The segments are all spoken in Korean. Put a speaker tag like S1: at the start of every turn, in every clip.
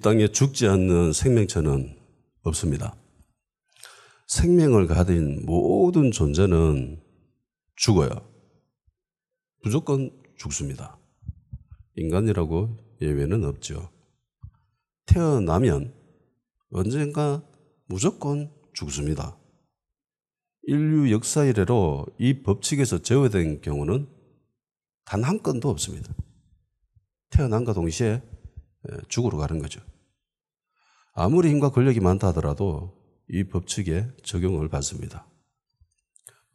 S1: 땅에 죽지 않는 생명체는 없습니다. 생명을 가진 모든 존재는 죽어요. 무조건 죽습니다. 인간이라고 예외는 없죠. 태어나면 언젠가 무조건 죽습니다. 인류 역사 이래로 이 법칙에서 제외된 경우는 단 한 건도 없습니다. 태어난과 동시에 죽으러 가는 거죠. 아무리 힘과 권력이 많다 하더라도 이 법칙에 적용을 받습니다.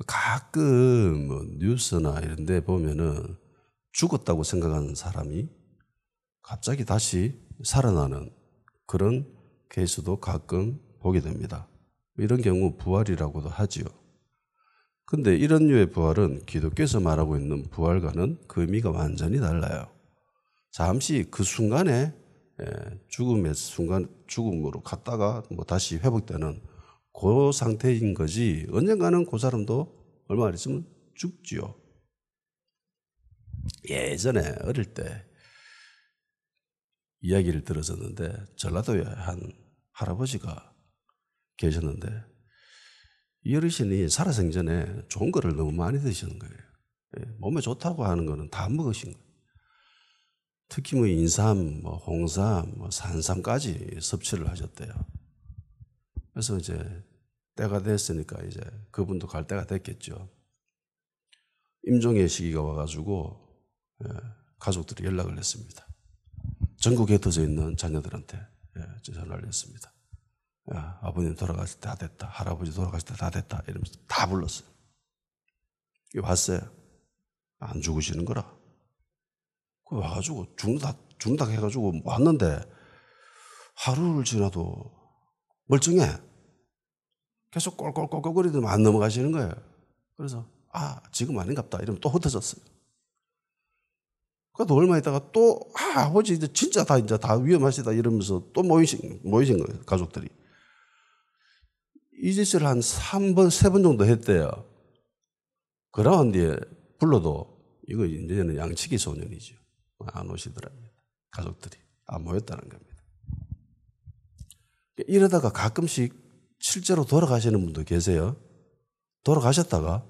S1: 가끔 뉴스나 이런 데 보면은 죽었다고 생각하는 사람이 갑자기 다시 살아나는 그런 케이스도 가끔 보게 됩니다. 이런 경우 부활이라고도 하지요. 근데 이런 류의 부활은 기독교에서 말하고 있는 부활과는 그 의미가 완전히 달라요. 잠시 그 순간에 죽음의 순간 죽음으로 갔다가 다시 회복되는 그 상태인 거지 언젠가는 그 사람도 얼마 안 있으면 죽지요. 예전에 어릴 때 이야기를 들었었는데 전라도에 한 할아버지가 계셨는데 이 어르신이 살아생전에 좋은 거를 너무 많이 드시는 거예요. 몸에 좋다고 하는 거는 다 먹으신 거예요. 특히 인삼, 홍삼, 산삼까지 섭취를 하셨대요. 그래서 이제 때가 됐으니까 이제 그분도 갈 때가 됐겠죠. 임종의 시기가 와가지고 가족들이 연락을 했습니다. 전국에 흩어져 있는 자녀들한테 전화를 했습니다. 야, 아버님 돌아가실 때 다 됐다. 할아버지 돌아가실 때 다 됐다. 이러면서 다 불렀어요. 왔어요. 안 죽으시는 거라. 그 와가지고 죽는다 해가지고 왔는데 하루를 지나도 멀쩡해. 계속 꼴꼴꼴꼴거리더니 안 넘어가시는 거예요. 그래서 지금 아닌갑다. 이러면 또 흩어졌어요. 그래도 얼마 있다가 또 아버지 이제 진짜 다 위험하시다 이러면서 또 모이신 거예요. 가족들이. 이 짓을 한 3번, 3번 정도 했대요. 그러한 뒤에 불러도 이거 이제는 양치기 소년이죠. 안 오시더랍니다. 가족들이 안 모였다는 겁니다. 이러다가 가끔씩 실제로 돌아가시는 분도 계세요. 돌아가셨다가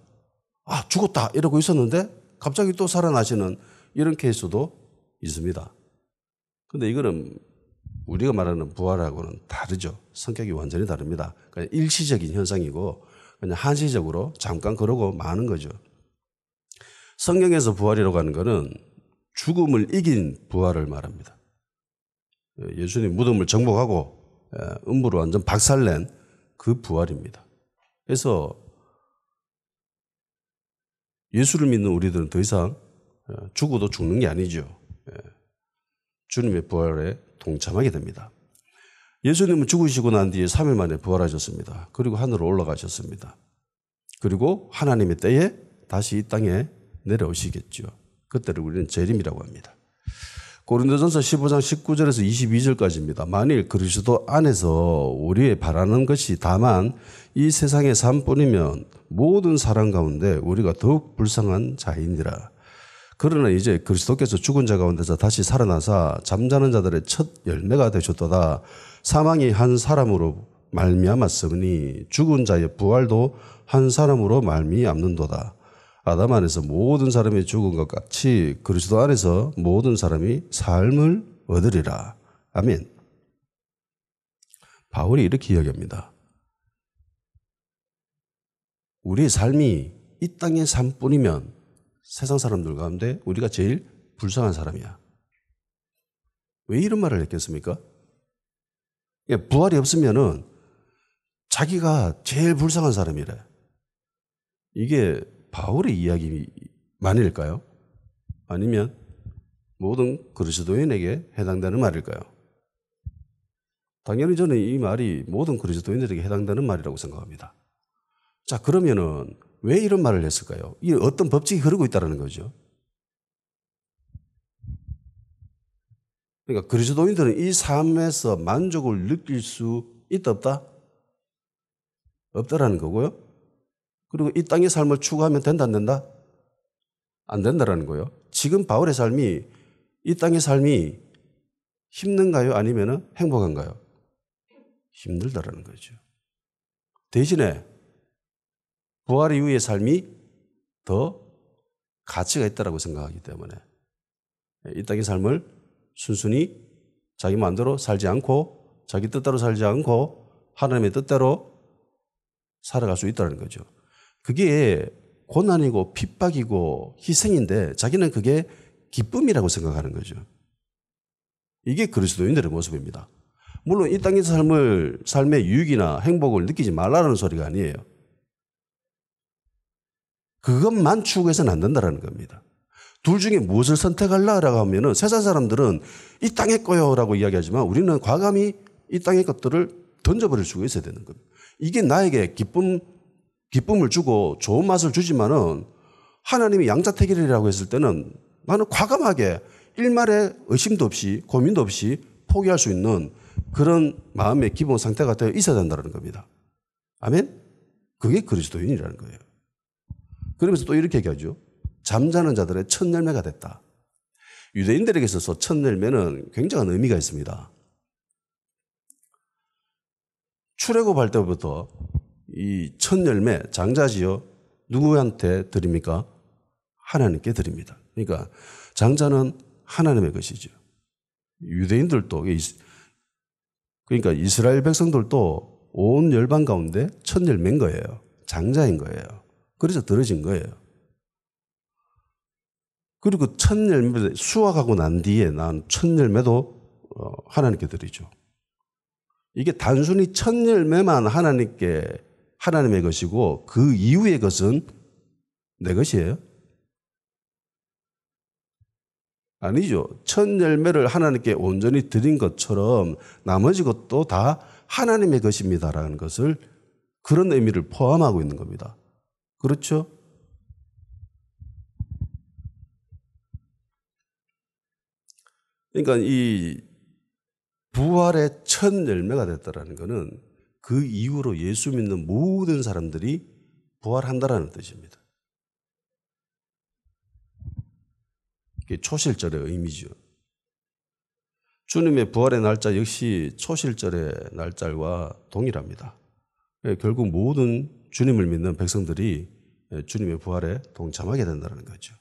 S1: 죽었다 이러고 있었는데 갑자기 또 살아나시는 이런 케이스도 있습니다. 그런데 이거는 우리가 말하는 부활하고는 다르죠. 성격이 완전히 다릅니다. 그냥 일시적인 현상이고 그냥 한시적으로 잠깐 그러고 마는 거죠. 성경에서 부활이라고 하는 것은 죽음을 이긴 부활을 말합니다. 예수님 무덤을 정복하고 음부로 완전 박살낸 그 부활입니다. 그래서 예수를 믿는 우리들은 더 이상 죽어도 죽는 게 아니죠. 주님의 부활에 동참하게 됩니다. 예수님은 죽으시고 난 뒤에 3일 만에 부활하셨습니다. 그리고 하늘로 올라가셨습니다. 그리고 하나님의 때에 다시 이 땅에 내려오시겠죠. 그때를 우리는 재림이라고 합니다. 고린도전서 15장 19절에서 22절까지입니다. 만일 그리스도 안에서 우리의 바라는 것이 다만 이 세상의 삶뿐이면 모든 사람 가운데 우리가 더욱 불쌍한 자이니라. 그러나 이제 그리스도께서 죽은 자 가운데서 다시 살아나사 잠자는 자들의 첫 열매가 되셨도다. 사망이 한 사람으로 말미암았으니 죽은 자의 부활도 한 사람으로 말미암는도다. 아담 안에서 모든 사람이 죽은 것 같이 그리스도 안에서 모든 사람이 삶을 얻으리라. 아멘. 바울이 이렇게 이야기합니다. 우리의 삶이 이 땅의 삶뿐이면 세상 사람들 가운데 우리가 제일 불쌍한 사람이야. 왜 이런 말을 했겠습니까? 부활이 없으면은 자기가 제일 불쌍한 사람이래. 이게 바울의 이야기만일까요? 아니면 모든 그리스도인에게 해당되는 말일까요? 당연히 저는 이 말이 모든 그리스도인들에게 해당되는 말이라고 생각합니다. 자, 그러면은 왜 이런 말을 했을까요? 이 어떤 법칙이 흐르고 있다는 거죠. 그러니까 그리스도인들은 이 삶에서 만족을 느낄 수 있다 없다? 없다라는 거고요. 그리고 이 땅의 삶을 추구하면 된다 안 된다? 안 된다라는 거예요. 지금 바울의 삶이 이 땅의 삶이 힘든가요? 아니면 행복한가요? 힘들다라는 거죠. 대신에 부활 이후의 삶이 더 가치가 있다고 생각하기 때문에 이 땅의 삶을 순순히 자기 마음대로 살지 않고 자기 뜻대로 살지 않고 하나님의 뜻대로 살아갈 수 있다는 거죠. 그게 고난이고 핍박이고 희생인데 자기는 그게 기쁨이라고 생각하는 거죠. 이게 그리스도인들의 모습입니다. 물론 이 땅의 삶의 유익이나 행복을 느끼지 말라는 소리가 아니에요. 그것만 추구해서는 안 된다는 겁니다. 둘 중에 무엇을 선택하려고 하면은 세상 사람들은 이 땅의 거요라고 이야기하지만 우리는 과감히 이 땅의 것들을 던져버릴 수가 있어야 되는 겁니다. 이게 나에게 기쁨을 주고 좋은 맛을 주지만은 하나님이 양자택일이라고 했을 때는 나는 과감하게 일말의 의심도 없이 고민도 없이 포기할 수 있는 그런 마음의 기본 상태가 되어 있어야 된다는 겁니다. 아멘? 그게 그리스도인이라는 거예요. 그러면서 또 이렇게 얘기하죠. 잠자는 자들의 첫 열매가 됐다. 유대인들에게 있어서 첫 열매는 굉장한 의미가 있습니다. 출애굽할 때부터 이 첫 열매, 장자지요. 누구한테 드립니까? 하나님께 드립니다. 그러니까 장자는 하나님의 것이죠. 유대인들도 그러니까 이스라엘 백성들도 온 열방 가운데 첫 열매인 거예요. 장자인 거예요. 그래서 들어진 거예요. 그리고 첫 열매 수확하고 난 뒤에 난 첫 열매도 하나님께 드리죠. 이게 단순히 첫 열매만 하나님의 것이고 그 이후의 것은 내 것이에요? 아니죠. 첫 열매를 하나님께 온전히 드린 것처럼 나머지 것도 다 하나님의 것입니다라는 것을 그런 의미를 포함하고 있는 겁니다. 그렇죠? 그러니까 이 부활의 첫 열매가 됐다라는 것은 그 이후로 예수 믿는 모든 사람들이 부활한다라는 뜻입니다. 이게 초실절의 의미죠. 주님의 부활의 날짜 역시 초실절의 날짜와 동일합니다. 결국 모든 주님을 믿는 백성들이 주님의 부활에 동참하게 된다는 거죠.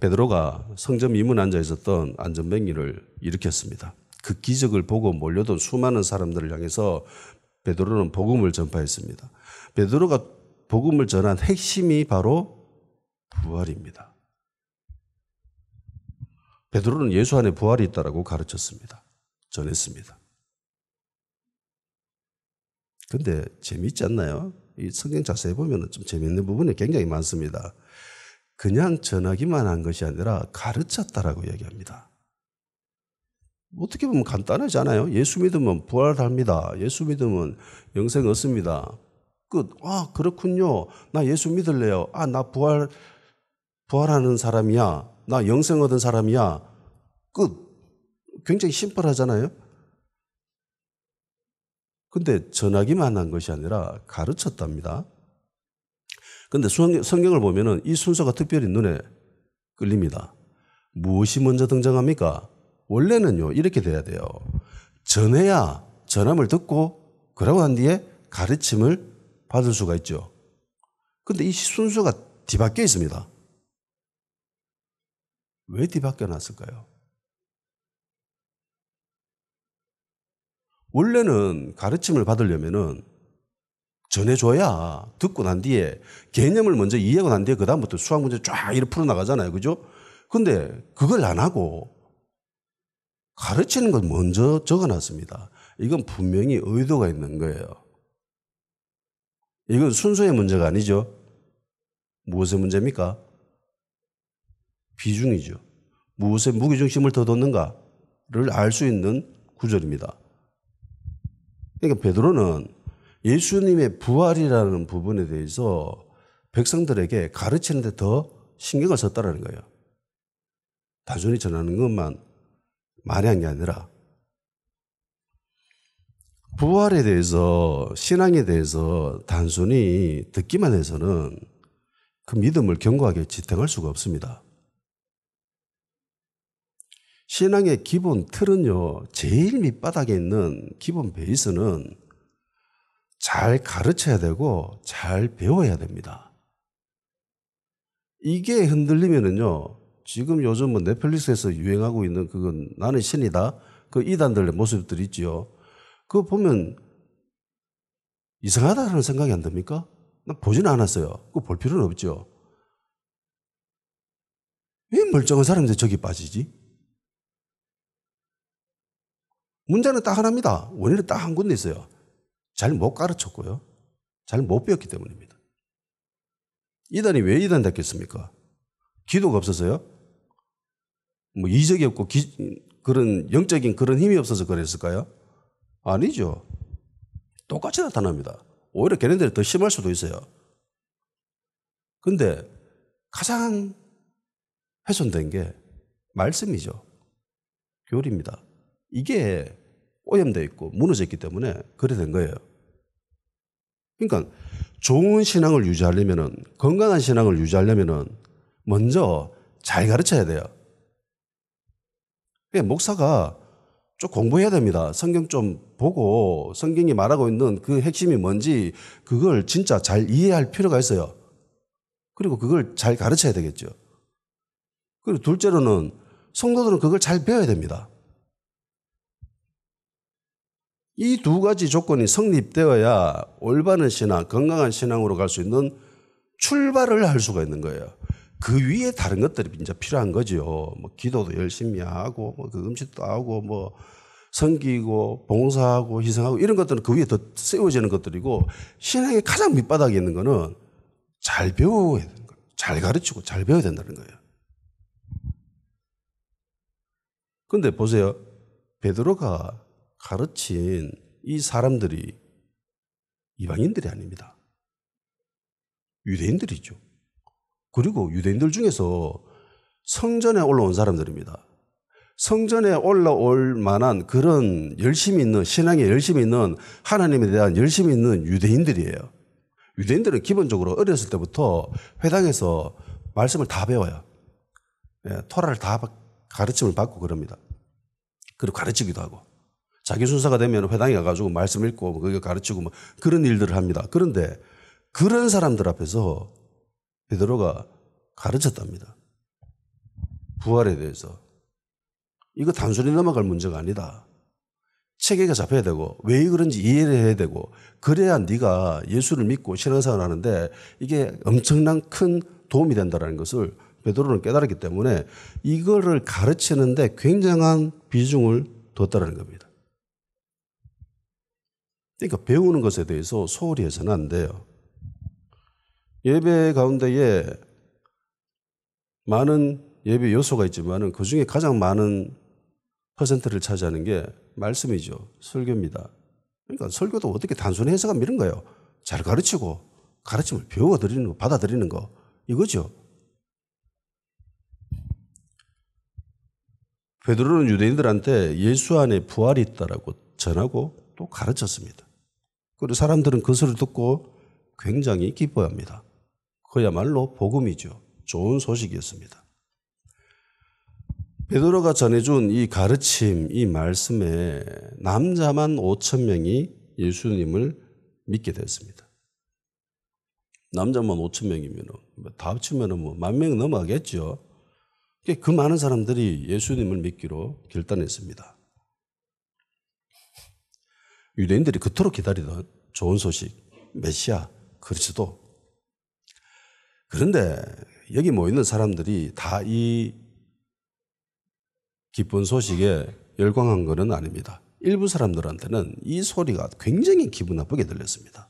S1: 베드로가 성전 이문 앉아 있었던 안전뱅이를 일으켰습니다. 그 기적을 보고 몰려든 수많은 사람들을 향해서 베드로는 복음을 전파했습니다. 베드로가 복음을 전한 핵심이 바로 부활입니다. 베드로는 예수 안에 부활이 있다고 가르쳤습니다. 전했습니다. 근데 재미있지 않나요? 이 성경 자세히 보면 좀 재미있는 부분이 굉장히 많습니다. 그냥 전하기만 한 것이 아니라 가르쳤다라고 얘기합니다. 어떻게 보면 간단하잖아요. 예수 믿으면 부활합니다. 예수 믿으면 영생 얻습니다. 끝. 아, 그렇군요. 나 예수 믿을래요. 아, 나 부활하는 사람이야. 나 영생 얻은 사람이야. 끝. 굉장히 심플하잖아요. 근데 전하기만 한 것이 아니라 가르쳤답니다. 근데 성경을 보면은 이 순서가 특별히 눈에 끌립니다. 무엇이 먼저 등장합니까? 원래는요, 이렇게 돼야 돼요. 전해야 전함을 듣고 그러고 난 뒤에 가르침을 받을 수가 있죠. 근데 이 순서가 뒤바뀌어 있습니다. 왜 뒤바뀌어 놨을까요? 원래는 가르침을 받으려면은 전해줘야 듣고 난 뒤에 개념을 먼저 이해하고 난 뒤에 그다음부터 수학 문제 쫙 이렇게 풀어나가잖아요. 그죠? 근데 그걸 안 하고 가르치는 걸 먼저 적어놨습니다. 이건 분명히 의도가 있는 거예요. 이건 순서의 문제가 아니죠. 무엇의 문제입니까? 비중이죠. 무엇에 무게중심을 더 뒀는가를 알 수 있는 구절입니다. 그러니까 베드로는 예수님의 부활이라는 부분에 대해서 백성들에게 가르치는 데 더 신경을 썼다는 거예요. 단순히 전하는 것만 많이 한 게 아니라 부활에 대해서, 신앙에 대해서 단순히 듣기만 해서는 그 믿음을 견고하게 지탱할 수가 없습니다. 신앙의 기본 틀은요, 제일 밑바닥에 있는 기본 베이스는 잘 가르쳐야 되고 잘 배워야 됩니다. 이게 흔들리면은요, 지금 요즘 뭐 넷플릭스에서 유행하고 있는 그건 나는 신이다. 그 이단들의 모습들 있지요. 그거 보면 이상하다는 생각이 안 듭니까? 나 보지는 않았어요. 그거 볼 필요는 없죠. 왜 멀쩡한 사람들 저기 빠지지? 문제는 딱 하나입니다. 원인은 딱 한 군데 있어요. 잘 못 가르쳤고요. 잘 못 배웠기 때문입니다. 이단이 왜 이단 됐겠습니까? 기도가 없어서요? 뭐 이적이 없고 그런 영적인 그런 힘이 없어서 그랬을까요? 아니죠. 똑같이 나타납니다. 오히려 걔네들이 더 심할 수도 있어요. 근데 가장 훼손된 게 말씀이죠. 교리입니다. 이게 오염되어 있고 무너져 있기 때문에 그래 된 거예요. 그러니까 좋은 신앙을 유지하려면은, 건강한 신앙을 유지하려면은 먼저 잘 가르쳐야 돼요. 목사가 좀 공부해야 됩니다. 성경 좀 보고 성경이 말하고 있는 그 핵심이 뭔지 그걸 진짜 잘 이해할 필요가 있어요. 그리고 그걸 잘 가르쳐야 되겠죠. 그리고 둘째로는 성도들은 그걸 잘 배워야 됩니다. 이 두 가지 조건이 성립되어야 올바른 신앙, 건강한 신앙으로 갈 수 있는 출발을 할 수가 있는 거예요. 그 위에 다른 것들이 이제 필요한 거죠. 뭐 기도도 열심히 하고, 뭐 그 음식도 하고, 뭐 섬기고, 봉사하고, 희생하고 이런 것들은 그 위에 더 세워지는 것들이고, 신앙의 가장 밑바닥에 있는 거는 잘 배워야 되는 거예요. 잘 가르치고 잘 배워야 된다는 거예요. 근데 보세요. 베드로가 가르친 이 사람들이 이방인들이 아닙니다. 유대인들이죠. 그리고 유대인들 중에서 성전에 올라온 사람들입니다. 성전에 올라올 만한 그런 열심이 있는, 신앙에 열심이 있는, 하나님에 대한 열심이 있는 유대인들이에요. 유대인들은 기본적으로 어렸을 때부터 회당에서 말씀을 다 배워요. 토라를 다 가르침을 받고 그럽니다. 그리고 가르치기도 하고. 자기 순서가 되면 회당에 가가지고 말씀 읽고 그거 가르치고 뭐 그런 일들을 합니다. 그런데 그런 사람들 앞에서 베드로가 가르쳤답니다. 부활에 대해서. 이거 단순히 넘어갈 문제가 아니다. 체계가 잡혀야 되고 왜 그런지 이해를 해야 되고 그래야 네가 예수를 믿고 신앙생활을 하는데 이게 엄청난 큰 도움이 된다는 것을 베드로는 깨달았기 때문에 이거를 가르치는데 굉장한 비중을 뒀다는 겁니다. 그러니까 배우는 것에 대해서 소홀히 해서는 안 돼요. 예배 가운데에 많은 예배 요소가 있지만 그중에 가장 많은 퍼센트를 차지하는 게 말씀이죠. 설교입니다. 그러니까 설교도 어떻게 단순히 해석하면 이런 거예요. 잘 가르치고 가르침을 배워드리는 거, 받아들이는 거 이거죠. 베드로는 유대인들한테 예수 안에 부활이 있다라고 전하고 또 가르쳤습니다. 그리고 사람들은 그 소리를 듣고 굉장히 기뻐합니다. 그야말로 복음이죠. 좋은 소식이었습니다. 베드로가 전해준 이 가르침, 이 말씀에 남자만 5,000명이 예수님을 믿게 됐습니다. 남자만 5,000명이면 다 합치면 뭐 10,000명 넘어가겠죠. 그 많은 사람들이 예수님을 믿기로 결단했습니다. 유대인들이 그토록 기다리던 좋은 소식, 메시아, 그리스도. 그런데 여기 모이는 사람들이 다 이 기쁜 소식에 열광한 것은 아닙니다. 일부 사람들한테는 이 소리가 굉장히 기분 나쁘게 들렸습니다.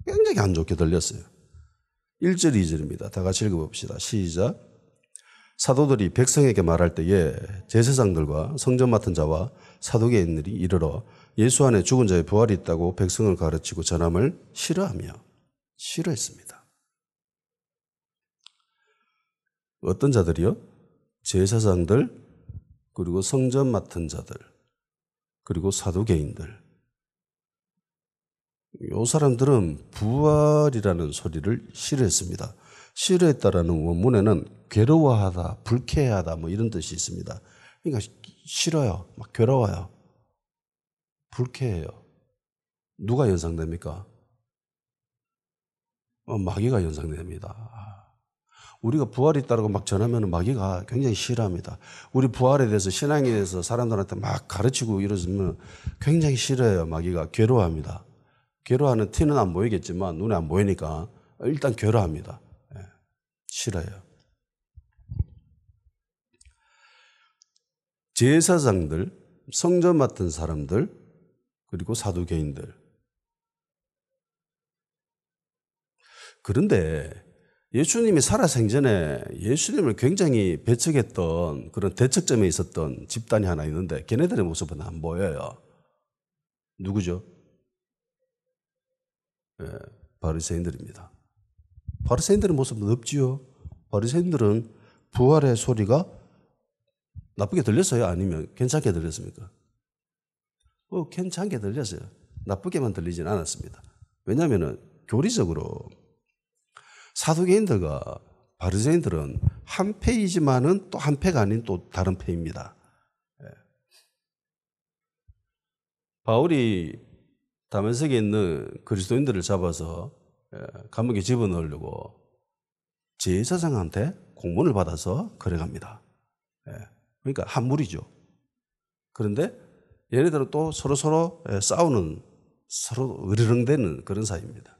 S1: 굉장히 안 좋게 들렸어요. 1절, 2절입니다. 다 같이 읽어봅시다. 시작. 사도들이 백성에게 말할 때에 제사장들과 성전 맡은 자와 사두개인들이 이르러 예수 안에 죽은 자의 부활이 있다고 백성을 가르치고 전함을 싫어했습니다. 어떤 자들이요? 제사장들, 그리고 성전 맡은 자들, 그리고 사두개인들. 이 사람들은 부활이라는 소리를 싫어했습니다. 싫어했다라는 원문에는 괴로워하다, 불쾌하다 뭐 이런 뜻이 있습니다. 그러니까 싫어요. 막 괴로워요. 불쾌해요. 누가 연상됩니까? 마귀가 연상됩니다. 우리가 부활이 있다고 막 전하면 마귀가 굉장히 싫어합니다. 우리 부활에 대해서 신앙에 대해서 사람들한테 막 가르치고 이러면 굉장히 싫어해요. 마귀가 괴로워합니다. 괴로워하는 티는 안 보이겠지만 눈에 안 보이니까 일단 괴로워합니다. 싫어해요. 제사장들, 성전 맡은 사람들, 그리고 사두개인들. 그런데 예수님이 살아생전에 예수님을 굉장히 배척했던 그런 대척점에 있었던 집단이 하나 있는데 걔네들의 모습은 안 보여요. 누구죠? 바리새인들입니다. 바리새인들의 모습은 없지요. 바리새인들은 부활의 소리가 나쁘게 들렸어요? 아니면 괜찮게 들렸습니까? 괜찮게 들렸어요. 나쁘게만 들리진 않았습니다. 왜냐하면 교리적으로 사두개인들과 바리새인들은 한 패이지만은 또 한 패가 아닌 또 다른 패입니다. 바울이 다메섹에 있는 그리스도인들을 잡아서 감옥에 집어넣으려고 제사장한테 공문을 받아서 걸어갑니다. 그러니까 한 무리죠. 그런데 얘네들은 또 서로 싸우는, 서로 으르렁대는 그런 사이입니다.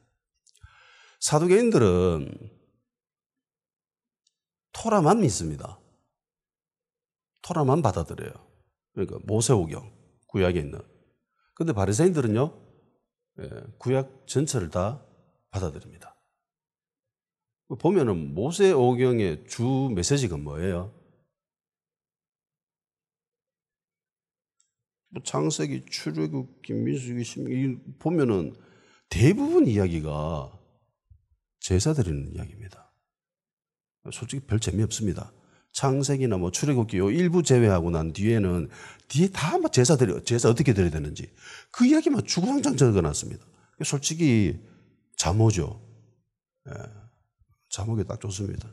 S1: 사두개인들은 토라만 믿습니다. 토라만 받아들여요. 그러니까 모세오경, 구약에 있는. 그런데 바리새인들은요, 구약 전체를 다 받아들입니다. 보면은 모세오경의 주 메시지가 뭐예요? 창세기, 출애굽기, 민수기, 신명기 보면은 대부분 이야기가 제사 드리는 이야기입니다. 솔직히 별 재미없습니다. 창세기나 뭐 출애굽기 요 일부 제외하고 난 뒤에는 뒤에 다 막 제사 어떻게 드려야 되는지 그 이야기만 주구장창 적어놨습니다. 솔직히 잠오죠. 잠오기 딱 좋습니다.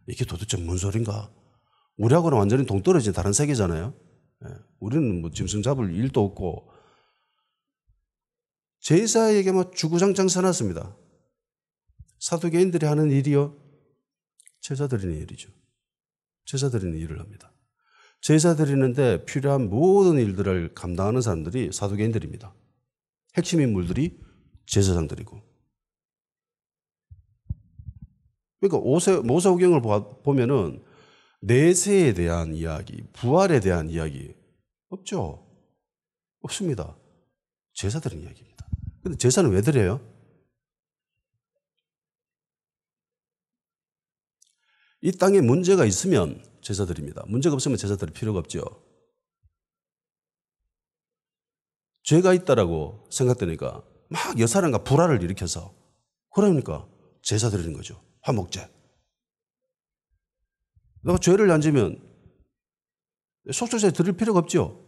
S1: 이게 도대체 뭔 소린가? 우리하고는 완전히 동떨어진 다른 세계잖아요. 우리는 뭐 짐승 잡을 일도 없고 제사에게 뭐 주구장창 써놨습니다. 사두개인들이 하는 일이요, 제사 드리는 일이죠. 제사 드리는 일을 합니다. 제사 드리는데 필요한 모든 일들을 감당하는 사람들이 사두개인들입니다. 핵심 인물들이 제사장들이고. 그러니까 모세오경을 보면은 내세에 대한 이야기, 부활에 대한 이야기 없죠. 없습니다. 제사 드리는 이야기입니다. 그런데 제사는 왜 드려요? 이 땅에 문제가 있으면 제사 드립니다. 문제가 없으면 제사 드릴 필요가 없죠. 죄가 있다라고 생각되니까 막 여사람과 불화를 일으켜서 그러니까 제사 드리는 거죠. 화목제. 내가 죄를 안 지면 속죄제 드릴 필요가 없죠.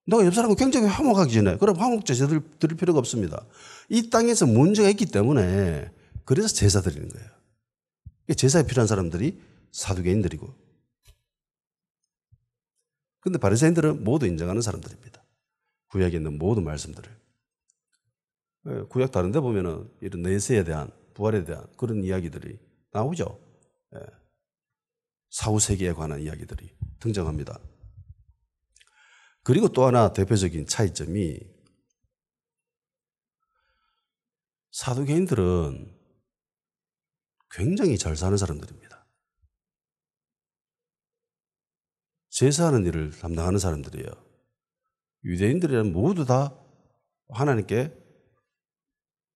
S1: 내가 옆 사람과 굉장히 화목하기 전에 그럼 화목제사 드릴 필요가 없습니다. 이 땅에서 문제가 있기 때문에 그래서 제사 드리는 거예요. 제사에 필요한 사람들이 사두개인들이고. 그런데 바리새인들은 모두 인정하는 사람들입니다. 구약에 있는 모든 말씀들을. 구약 다른 데 보면은 이런 내세에 대한, 부활에 대한 그런 이야기들이 나오죠. 사후세계에 관한 이야기들이 등장합니다. 그리고 또 하나 대표적인 차이점이 사두개인들은 굉장히 잘 사는 사람들입니다. 제사하는 일을 담당하는 사람들이에요. 유대인들이란 모두 다 하나님께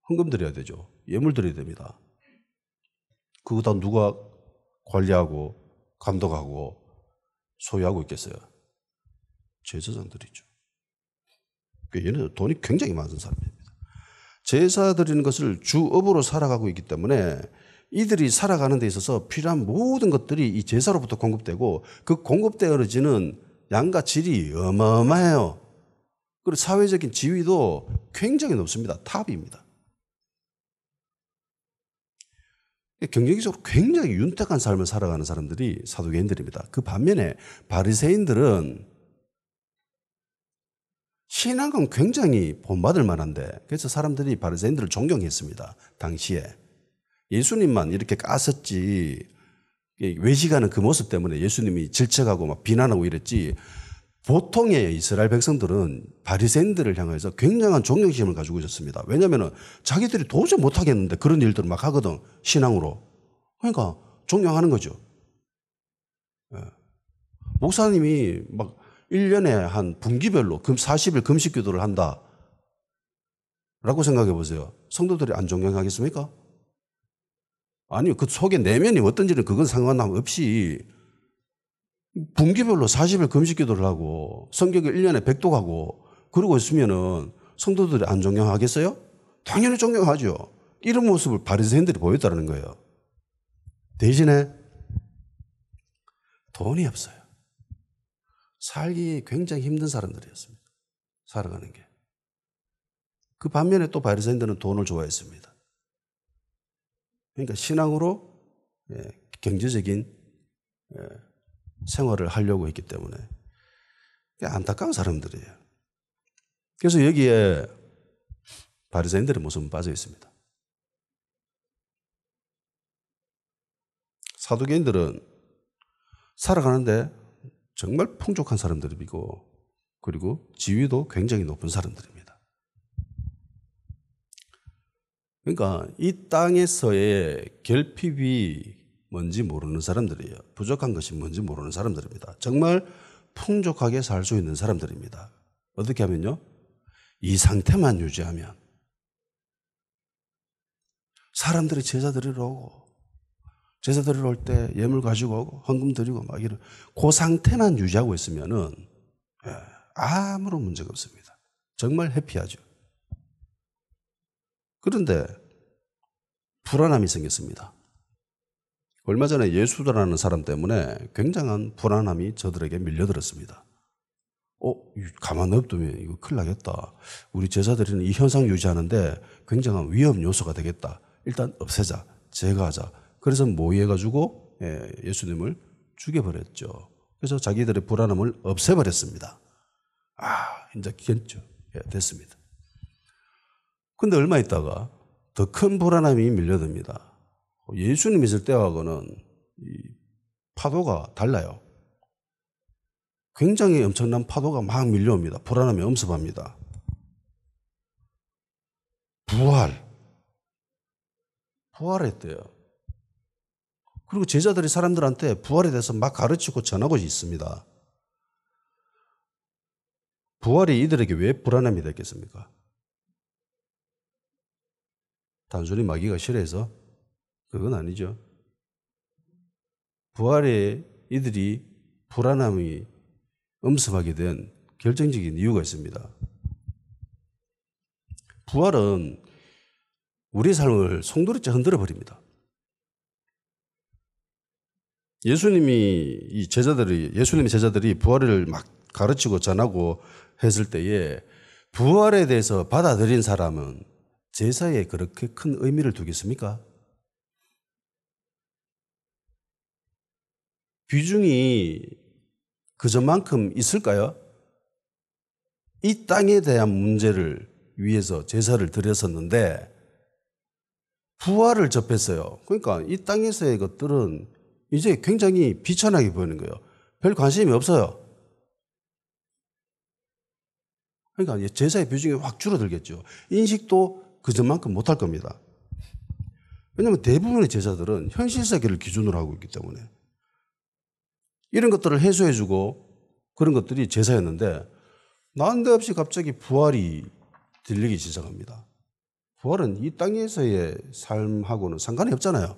S1: 헌금 드려야 되죠. 예물 드려야 됩니다. 그거 다 누가 관리하고 감독하고 소유하고 있겠어요? 제사장들이죠. 얘네들 돈이 굉장히 많은 사람입니다. 제사 드리는 것을 주업으로 살아가고 있기 때문에 이들이 살아가는 데 있어서 필요한 모든 것들이 이 제사로부터 공급되고 그 공급되어지는 양과 질이 어마어마해요. 그리고 사회적인 지위도 굉장히 높습니다. 탑입니다. 경제적으로 굉장히 윤택한 삶을 살아가는 사람들이 사두개인들입니다. 그 반면에 바리새인들은 신앙은 굉장히 본받을 만한데, 그래서 사람들이 바리새인들을 존경했습니다. 당시에. 예수님만 이렇게 깠었지, 외식하는 그 모습 때문에 예수님이 질책하고 막 비난하고 이랬지, 보통의 이스라엘 백성들은 바리새인들을 향해서 굉장한 존경심을 가지고 있었습니다. 왜냐하면 자기들이 도저히 못하겠는데 그런 일들을 막 하거든, 신앙으로. 그러니까 존경하는 거죠. 목사님이 막 1년에 한 분기별로 40일 금식 기도를 한다 라고 생각해 보세요. 성도들이 안 존경하겠습니까? 아니요. 그 속에 내면이 어떤지는 그건 상관없이 분기별로 40일 금식 기도를 하고 성경을 1년에 100도 가고 그러고 있으면은 성도들이 안 존경하겠어요? 당연히 존경하죠. 이런 모습을 바리새인들이 보였다는 거예요. 대신에 돈이 없어요. 살기 굉장히 힘든 사람들이었습니다. 살아가는 게. 그 반면에 또 바리새인들은 돈을 좋아했습니다. 그러니까 신앙으로 경제적인 생활을 하려고 했기 때문에 안타까운 사람들이에요. 그래서 여기에 바리새인들의 모습은 빠져 있습니다. 사두개인들은 살아가는데 정말 풍족한 사람들이고 그리고 지위도 굉장히 높은 사람들입니다. 그러니까 이 땅에서의 결핍이 뭔지 모르는 사람들이에요. 부족한 것이 뭔지 모르는 사람들입니다. 정말 풍족하게 살 수 있는 사람들입니다. 어떻게 하면요? 이 상태만 유지하면 사람들이 제사 드리러 오고 제사 드리러 올 때 예물 가지고 오고 헌금 드리고 막 이런 그 상태만 유지하고 있으면은 아무런 문제가 없습니다. 정말 해피하죠. 그런데 불안함이 생겼습니다. 얼마 전에 예수다라는 사람 때문에 굉장한 불안함이 저들에게 밀려들었습니다. 가만 냅두면 이거 큰일 나겠다. 우리 제자들은 이 현상 유지하는데 굉장한 위험 요소가 되겠다. 일단 없애자. 제거하자. 그래서 모의해가지고 예수님을 죽여버렸죠. 그래서 자기들의 불안함을 없애버렸습니다. 이제 됐습니다. 근데 얼마 있다가 더 큰 불안함이 밀려듭니다. 예수님 있을 때하고는 이 파도가 달라요. 굉장히 엄청난 파도가 막 밀려옵니다. 불안함이 엄습합니다. 부활했대요. 그리고 제자들이 사람들한테 부활에 대해서 막 가르치고 전하고 있습니다. 부활이 이들에게 왜 불안함이 됐겠습니까? 단순히 마귀가 싫어해서? 그건 아니죠. 부활에 이들이 불안함이 엄습하게 된 결정적인 이유가 있습니다. 부활은 우리의 삶을 송두리째 흔들어 버립니다. 예수님의 제자들이 부활을 막 가르치고 전하고 했을 때에 부활에 대해서 받아들인 사람은 제사에 그렇게 큰 의미를 두겠습니까? 비중이 그전만큼 있을까요? 이 땅에 대한 문제를 위해서 제사를 드렸었는데 부활을 접했어요. 그러니까 이 땅에서의 것들은 이제 굉장히 비천하게 보이는 거예요. 별 관심이 없어요. 그러니까 제사의 비중이 확 줄어들겠죠. 인식도 그전만큼 못할 겁니다. 왜냐하면 대부분의 제사들은 현실세계를 기준으로 하고 있기 때문에 이런 것들을 해소해주고 그런 것들이 제사였는데 난데없이 갑자기 부활이 들리기 시작합니다. 부활은 이 땅에서의 삶하고는 상관이 없잖아요.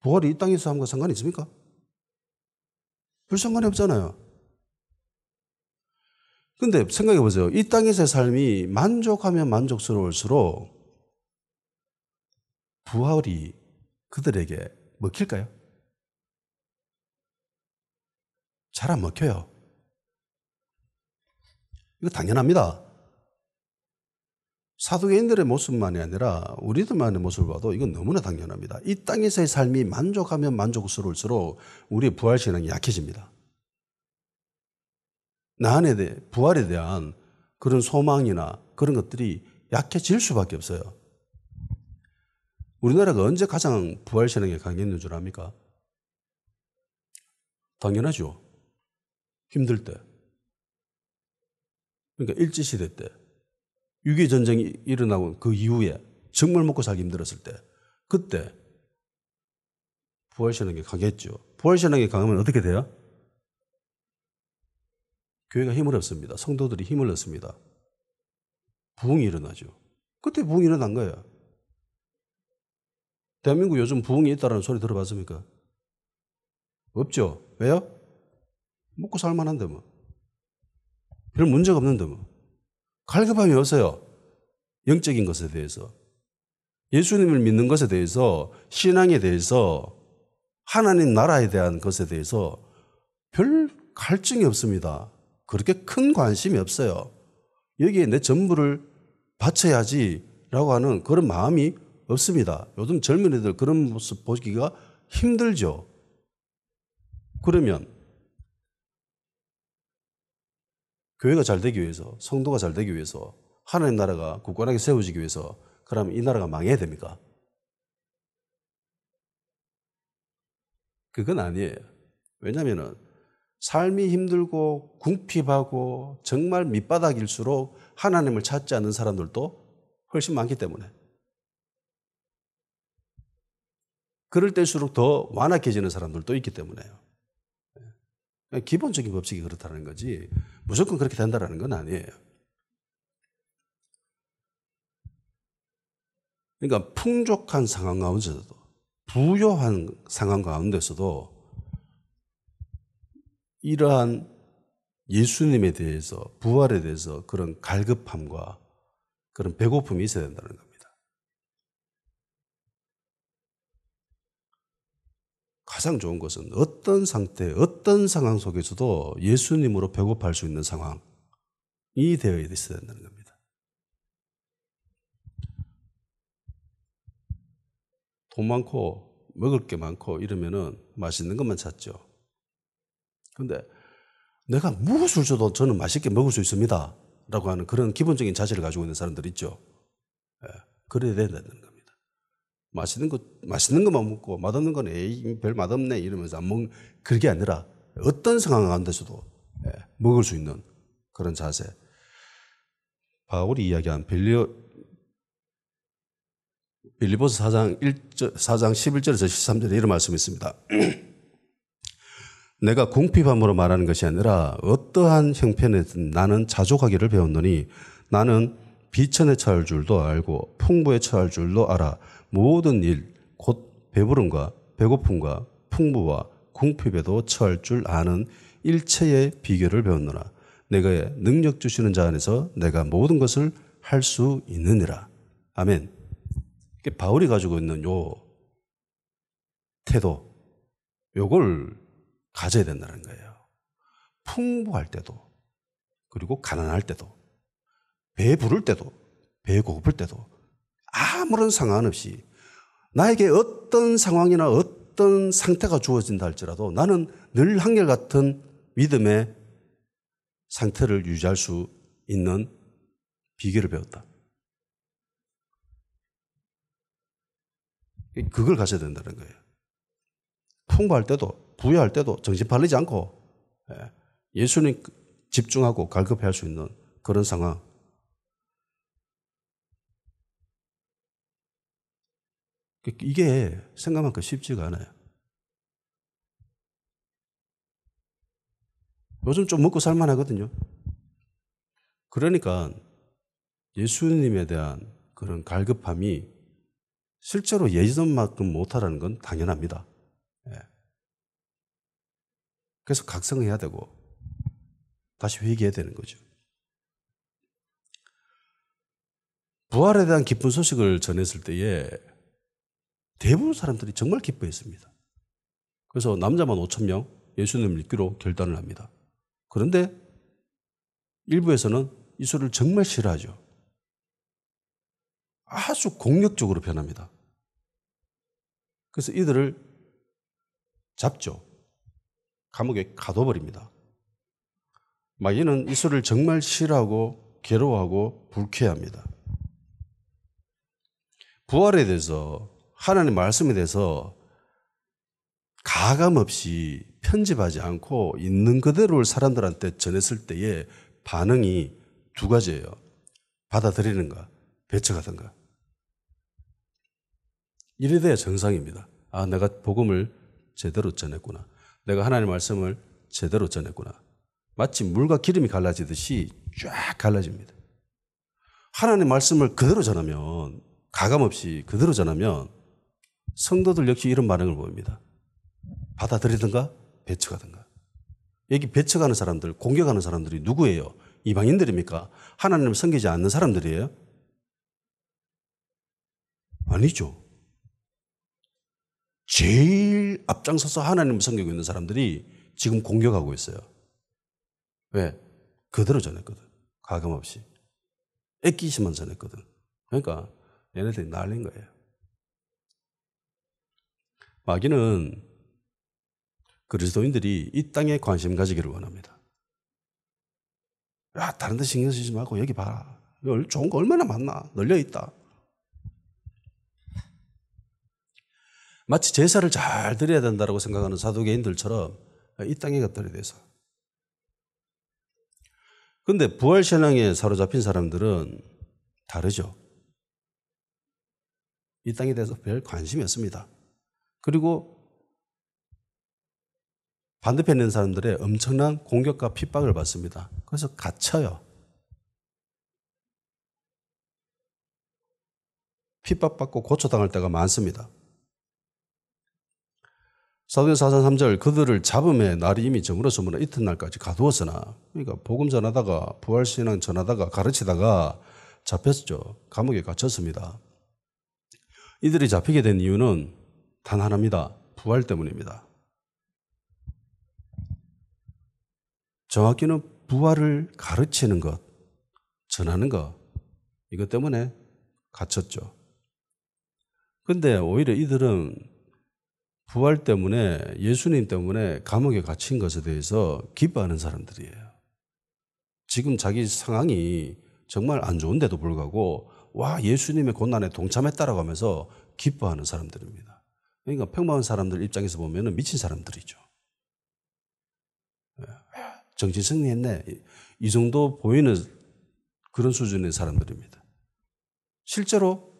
S1: 부활이 이 땅에서 함과 상관이 있습니까? 별 상관이 없잖아요. 근데 생각해 보세요. 이 땅에서의 삶이 만족하면 만족스러울수록 부활이 그들에게 먹힐까요? 잘 안 먹혀요. 이거 당연합니다. 사두개인들의 모습만이 아니라 우리들만의 모습을 봐도 이건 너무나 당연합니다. 이 땅에서의 삶이 만족하면 만족스러울수록 우리의 부활신앙이 약해집니다. 나 안에 대해 부활에 대한 그런 소망이나 그런 것들이 약해질 수밖에 없어요. 우리나라가 언제 가장 부활신앙이 강했는 줄 압니까? 당연하죠. 힘들 때. 그러니까 일제시대 때. 6.25 전쟁이 일어나고 그 이후에 정말 먹고 살기 힘들었을 때. 그때 부활신앙이 강했죠. 부활신앙이 강하면 어떻게 돼요? 교회가 힘을 얻습니다. 성도들이 힘을 얻습니다. 부흥이 일어나죠. 그때 부흥이 일어난 거예요. 대한민국 요즘 부흥이 있다는 소리 들어봤습니까? 없죠. 왜요? 먹고 살만한데 뭐. 별 문제가 없는데 뭐. 갈급함이 없어요. 영적인 것에 대해서. 예수님을 믿는 것에 대해서, 신앙에 대해서, 하나님 나라에 대한 것에 대해서 별 갈증이 없습니다. 그렇게 큰 관심이 없어요. 여기에 내 전부를 바쳐야지라고 하는 그런 마음이 없습니다. 요즘 젊은이들 그런 모습 보기가 힘들죠. 그러면 교회가 잘 되기 위해서, 성도가 잘 되기 위해서, 하나님 나라가 굳건하게 세워지기 위해서 그러면 이 나라가 망해야 됩니까? 그건 아니에요. 왜냐하면 삶이 힘들고 궁핍하고 정말 밑바닥일수록 하나님을 찾지 않는 사람들도 훨씬 많기 때문에. 그럴 때일수록 더 완악해지는 사람들도 있기 때문에요. 기본적인 법칙이 그렇다는 거지 무조건 그렇게 된다는 건 아니에요. 그러니까 풍족한 상황 가운데서도 부요한 상황 가운데서도 이러한 예수님에 대해서 부활에 대해서 그런 갈급함과 그런 배고픔이 있어야 된다는 겁니다. 가장 좋은 것은 어떤 상태, 어떤 상황 속에서도 예수님으로 배고파할 수 있는 상황이 되어야 있어야 된다는 겁니다. 돈 많고 먹을 게 많고 이러면은 맛있는 것만 찾죠. 그런데 내가 무엇을 줘도 저는 맛있게 먹을 수 있습니다 라고 하는 그런 기본적인 자질을 가지고 있는 사람들 있죠. 그래야 된다는 겁니다. 맛있는 것만 먹고 맛없는 건 에이 별 맛없네 이러면서 안 먹는 그게 아니라 어떤 상황 가운데서도 먹을 수 있는 그런 자세. 바울이 이야기한 빌립보서 4장 11절에서 13절에 이런 말씀이 있습니다. 내가 궁핍함으로 말하는 것이 아니라 어떠한 형편에든 나는 자족하기를 배웠노니 나는 비천에 처할 줄도 알고 풍부에 처할 줄도 알아. 모든 일, 곧 배부름과 배고픔과 풍부와 궁핍에도 처할 줄 아는 일체의 비결을 배웠노라. 내가 능력 주시는 자 안에서 내가 모든 것을 할 수 있느니라. 아멘. 바울이 가지고 있는 요 태도, 요걸 가져야 된다는 거예요. 풍부할 때도, 그리고 가난할 때도, 배 부를 때도, 배 고플 때도 아무런 상관 없이 나에게 어떤 상황이나 어떤 상태가 주어진다 할지라도 나는 늘 한결같은 믿음의 상태를 유지할 수 있는 비결을 배웠다. 그걸 가져야 된다는 거예요. 풍부할 때도 부유할 때도 정신 팔리지 않고 예수님 집중하고 갈급해 할 수 있는 그런 상황. 이게 생각만큼 쉽지가 않아요. 요즘 좀 먹고 살만하거든요. 그러니까 예수님에 대한 그런 갈급함이 실제로 예전만큼 못하다는 건 당연합니다. 그래서 각성해야 되고 다시 회개해야 되는 거죠. 부활에 대한 기쁜 소식을 전했을 때에 대부분 사람들이 정말 기뻐했습니다. 그래서 남자만 5,000명 예수님을 믿기로 결단을 합니다. 그런데 일부에서는 이 소리를 정말 싫어하죠. 아주 공격적으로 변합니다. 그래서 이들을 잡죠. 감옥에 가둬버립니다. 마귀는 이소를 정말 싫어하고 괴로워하고 불쾌합니다. 부활에 대해서, 하나님의 말씀에 대해서 가감 없이 편집하지 않고 있는 그대로를 사람들한테 전했을 때의 반응이 두 가지예요. 받아들이는가, 배척하든가. 이래 돼야 정상입니다. 아, 내가 복음을 제대로 전했구나. 내가 하나님의 말씀을 제대로 전했구나. 마치 물과 기름이 갈라지듯이 쫙 갈라집니다. 하나님의 말씀을 그대로 전하면, 가감 없이 그대로 전하면 성도들 역시 이런 반응을 보입니다. 받아들이든가 배척하든가. 여기 배척하는 사람들, 공격하는 사람들이 누구예요? 이방인들입니까? 하나님을 섬기지 않는 사람들이에요? 아니죠. 제일 앞장서서 하나님을 섬기고 있는 사람들이 지금 공격하고 있어요. 왜? 그대로 전했거든. 가감 없이. 애끼시만 전했거든. 그러니까 얘네들이 날린 거예요. 마귀는 그리스도인들이 이 땅에 관심 가지기를 원합니다. 야, 다른 데 신경 쓰지 말고 여기 봐라. 여기 좋은 거 얼마나 많나. 널려있다. 마치 제사를 잘 드려야 된다고 생각하는 사두개인들처럼 이 땅의 것들에 대해서. 그런데 부활신앙에 사로잡힌 사람들은 다르죠. 이 땅에 대해서 별 관심이 없습니다. 그리고 반대편에 있는 사람들의 엄청난 공격과 핍박을 받습니다. 그래서 갇혀요. 핍박받고 고초당할 때가 많습니다. 사도행전 4장 3절 그들을 잡음에 날이 이미 저물었으므로 이튿날까지 가두었으나, 그러니까 복음 전하다가 부활신앙 전하다가 가르치다가 잡혔죠. 감옥에 갇혔습니다. 이들이 잡히게 된 이유는 단 하나입니다. 부활 때문입니다. 정확히는 부활을 가르치는 것, 전하는 것, 이것 때문에 갇혔죠. 그런데 오히려 이들은 부활 때문에, 예수님 때문에 감옥에 갇힌 것에 대해서 기뻐하는 사람들이에요. 지금 자기 상황이 정말 안 좋은데도 불구하고 와, 예수님의 고난에 동참했다라고 하면서 기뻐하는 사람들입니다. 그러니까 평범한 사람들 입장에서 보면 미친 사람들이죠. 정신 승리했네. 이 정도 보이는 그런 수준의 사람들입니다. 실제로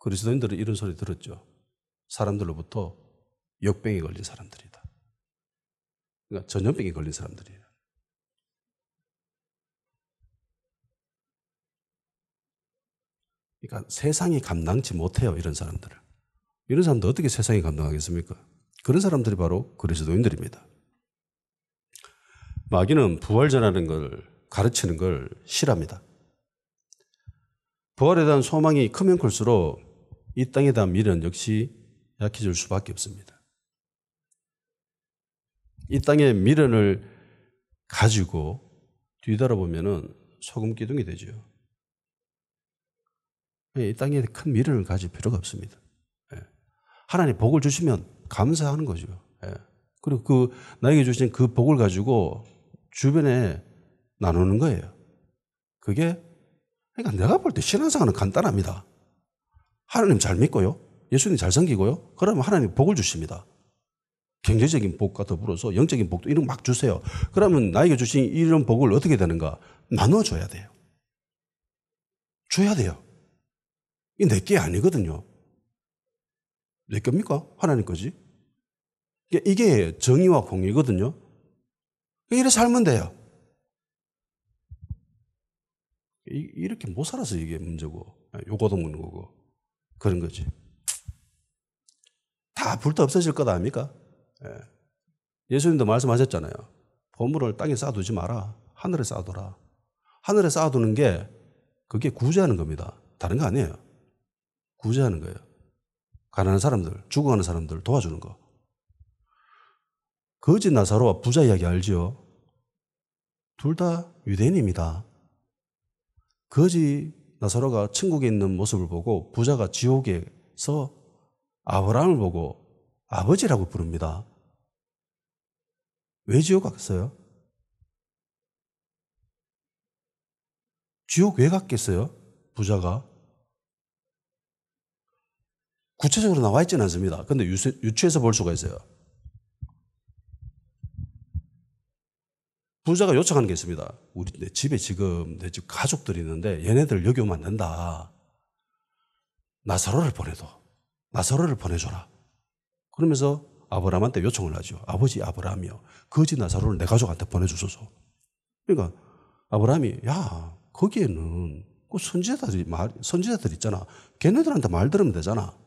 S1: 그리스도인들은 이런 소리 들었죠. 사람들로부터 역병에 걸린 사람들이다. 그러니까 전염병에 걸린 사람들이에요. 그러니까 세상이 감당치 못해요, 이런 사람들을. 이런 사람들 어떻게 세상이 감당하겠습니까? 그런 사람들이 바로 그리스도인들입니다. 마귀는 부활 전하는 걸, 가르치는 걸 싫어합니다. 부활에 대한 소망이 크면 클수록 이 땅에 대한 미련 역시 약해질 수밖에 없습니다. 이 땅의 미련을 가지고 뒤돌아보면 소금 기둥이 되죠. 이 땅에 큰 미련을 가질 필요가 없습니다. 하나님 복을 주시면 감사하는 거죠. 그리고 나에게 주신 그 복을 가지고 주변에 나누는 거예요. 그게, 그러니까 내가 볼 때 신앙생활은 간단합니다. 하나님 잘 믿고요. 예수님 잘 섬기고요. 그러면 하나님 복을 주십니다. 경제적인 복과 더불어서 영적인 복도 이런 거 막 주세요. 그러면 나에게 주신 이런 복을 어떻게 되는가? 나눠줘야 돼요. 줘야 돼요. 이게 내 게 아니거든요. 내 겁니까? 하나님 거지. 이게 정의와 공의거든요. 이래 살면 돼요. 이렇게 못 살아서 이게 문제고, 요거도 먹는 거고, 그런 거지. 다 불타 없어질 것 아닙니까? 예수님도 말씀하셨잖아요. 보물을 땅에 쌓아두지 마라. 하늘에 쌓아둬라. 하늘에 쌓아두는 게 그게 구제하는 겁니다. 다른 거 아니에요. 구제하는 거예요. 가난한 사람들, 죽어가는 사람들 도와주는 거. 거지 나사로와 부자 이야기 알지요? 둘 다 유대인입니다. 거지 나사로가 천국에 있는 모습을 보고 부자가 지옥에서 아브라함을 보고 아버지라고 부릅니다. 왜 지옥 갔어요? 지옥 왜 갔겠어요? 부자가? 구체적으로 나와 있지는 않습니다. 그런데 유추해서 볼 수가 있어요. 부자가 요청하는 게 있습니다. 내 집에 지금 내 집 가족들이 있는데 얘네들 여기 오면 안 된다. 나사로를 보내줘라. 그러면서 아브라함한테 요청을 하죠. 아버지 아브라함이요. 거지 나사로를 내 가족한테 보내주소서. 그러니까 아브라함이 야 거기에는 그 선지자들 있잖아. 걔네들한테 말 들으면 되잖아.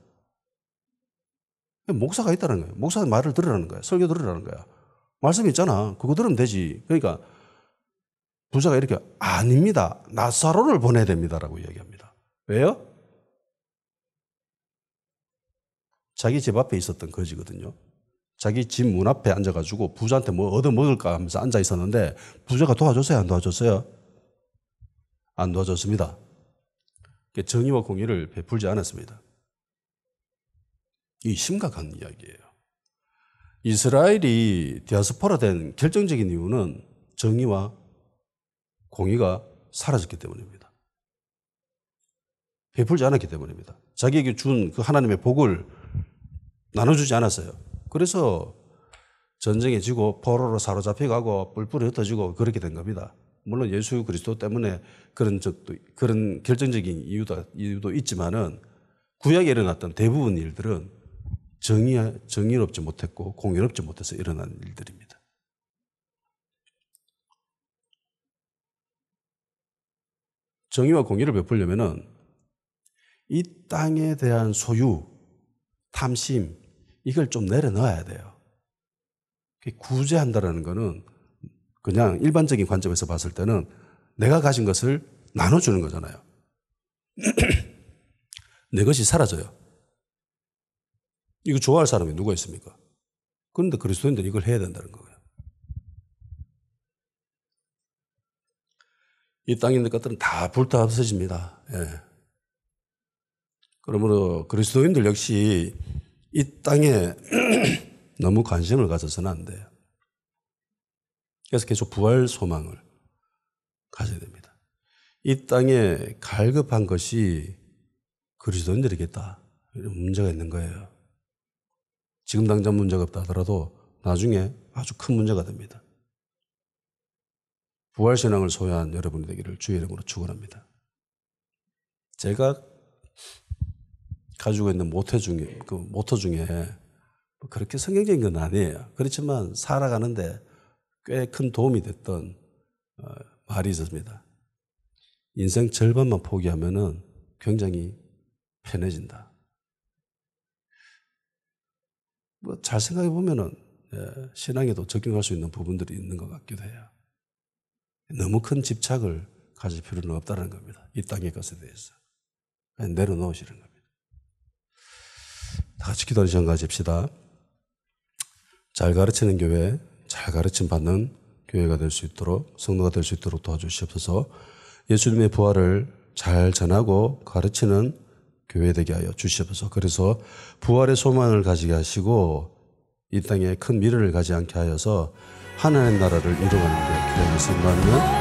S1: 목사가 있다는 거예요. 목사의 말을 들으라는 거야. 설교 들으라는 거야. 말씀이 있잖아. 그거 들으면 되지. 그러니까 부자가 이렇게 아닙니다. 나사로를 보내야 됩니다라고 이야기합니다. 왜요? 자기 집 앞에 있었던 거지거든요. 자기 집 문 앞에 앉아가지고 부자한테 뭐 얻어먹을까 하면서 앉아 있었는데 부자가 도와줬어요? 안 도와줬어요? 안 도와줬습니다. 정의와 공의를 베풀지 않았습니다. 이 심각한 이야기예요. 이스라엘이 디아스포라 된 결정적인 이유는 정의와 공의가 사라졌기 때문입니다. 베풀지 않았기 때문입니다. 자기에게 준 그 하나님의 복을 나눠주지 않았어요. 그래서 전쟁에 지고 포로로 사로잡혀가고 뿔뿔이 흩어지고 그렇게 된 겁니다. 물론 예수 그리스도 때문에 그런 결정적인 이유도 있지만은 구약에 일어났던 대부분 일들은 정의롭지 못했고 공의롭지 못해서 일어난 일들입니다. 정의와 공의를 베풀려면은 이 땅에 대한 소유, 탐심 이걸 좀 내려놓아야 돼요. 구제한다라는 거는 그냥 일반적인 관점에서 봤을 때는 내가 가진 것을 나눠주는 거잖아요. 내 것이 사라져요. 이거 좋아할 사람이 누가 있습니까? 그런데 그리스도인들은 이걸 해야 된다는 거예요. 이 땅에 있는 것들은 다 불타 없어집니다. 예. 그러므로 그리스도인들 역시 이 땅에 너무 관심을 가져서는 안 돼요. 그래서 계속 부활 소망을 가져야 됩니다. 이 땅에 갈급한 것이 그리스도인들이겠다. 이런 문제가 있는 거예요. 지금 당장 문제가 없다 하더라도 나중에 아주 큰 문제가 됩니다. 부활신앙을 소유한 여러분이 되기를 주의 이름으로 축원합니다. 제가 가지고 있는 모토 중에 그렇게 성경적인 건 아니에요. 그렇지만 살아가는데 꽤 큰 도움이 됐던 말이 있었습니다. 인생 절반만 포기하면은 굉장히 편해진다. 잘 생각해 보면은 신앙에도 적용할 수 있는 부분들이 있는 것 같기도 해요. 너무 큰 집착을 가질 필요는 없다는 겁니다. 이 땅의 것에 대해서. 그냥 내려놓으시는 겁니다. 다 같이 기도하는 시간 가집시다. 잘 가르치는 교회, 잘 가르침 받는 교회가 될 수 있도록, 성도가 될 수 있도록 도와주시옵소서. 예수님의 부활을 잘 전하고 가르치는 교회 되게 하여 주시옵소서. 그래서 부활의 소망을 가지게 하시고 이 땅에 큰 미래를 가지 않게 하여서 하나님의 나라를 이루어가는 데 기도하며